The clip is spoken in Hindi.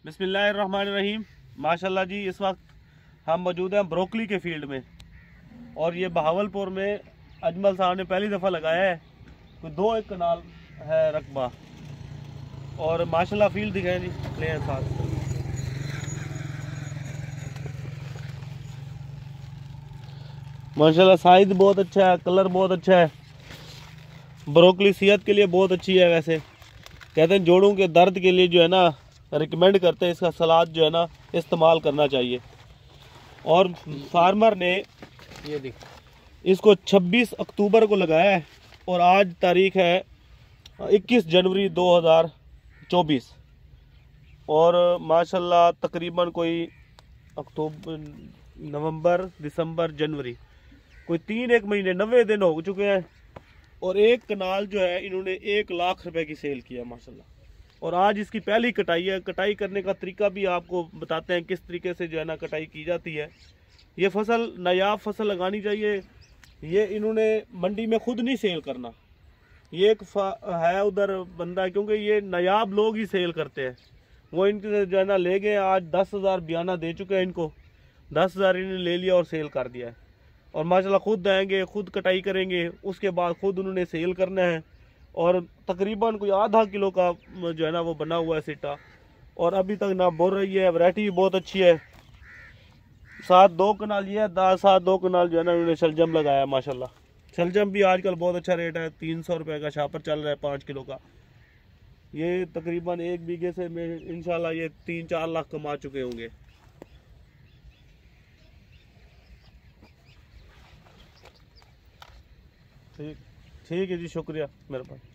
बिस्मिल्लाहिर्रहमानिर्रहीम। माशाल्लाह जी, इस वक्त हम मौजूद हैं ब्रोकली के फील्ड में और ये बहावलपुर में अजमल साहब ने पहली दफ़ा लगाया है। कोई 2 कनाल है रकबा और माशाल्लाह फील्ड दिखाएं जी, ले हैं साथ। माशाल्लाह साइज बहुत अच्छा है, कलर बहुत अच्छा है। ब्रोकली सेहत के लिए बहुत अच्छी है। वैसे कहते हैं जोड़ों के दर्द के लिए जो है ना रिकमेंड करते हैं इसका सलाद जो है ना इस्तेमाल करना चाहिए। और फार्मर ने ये देख इसको 26 अक्टूबर को लगाया है और आज तारीख है 21 जनवरी 2024 और माशाल्लाह तकरीबन कोई अक्टूबर, नवंबर, दिसंबर, जनवरी कोई 3 महीने 90 दिन हो चुके हैं और एक कनाल जो है इन्होंने 1 लाख रुपए की सेल किया माशाल्लाह। और आज इसकी पहली कटाई है। कटाई करने का तरीका भी आपको बताते हैं किस तरीके से जो है ना कटाई की जाती है। ये फसल नायाब फसल लगानी चाहिए। ये इन्होंने मंडी में खुद नहीं सेल करना, ये एक है उधर बंदा, क्योंकि ये नायाब लोग ही सेल करते हैं। वो इनके जो है ना ले गए, आज 10,000 बयाना दे चुके हैं इनको। 10,000 इन्होंने ले लिया और सेल कर दिया है। और माशाल्लाह खुद आएंगे, खुद कटाई करेंगे, उसके बाद खुद उन्होंने सेल करना है। और तकरीबन कोई आधा किलो का जो है ना वो बना हुआ है सिट्टा और अभी तक ना बोल रही है। वैरायटी भी बहुत अच्छी है। साथ 2 कनाल ये है, साथ 2 कनाल जो है ना उन्होंने शलजम लगाया माशाल्लाह। शलजम भी आजकल बहुत अच्छा रेट है, 300 रुपये का छापर चल रहा है 5 किलो का। ये तकरीबन 1 बीघे से में इंशाल्लाह ये 3-4 लाख कमा चुके होंगे। ठीक है जी, शुक्रिया मेहरबानी।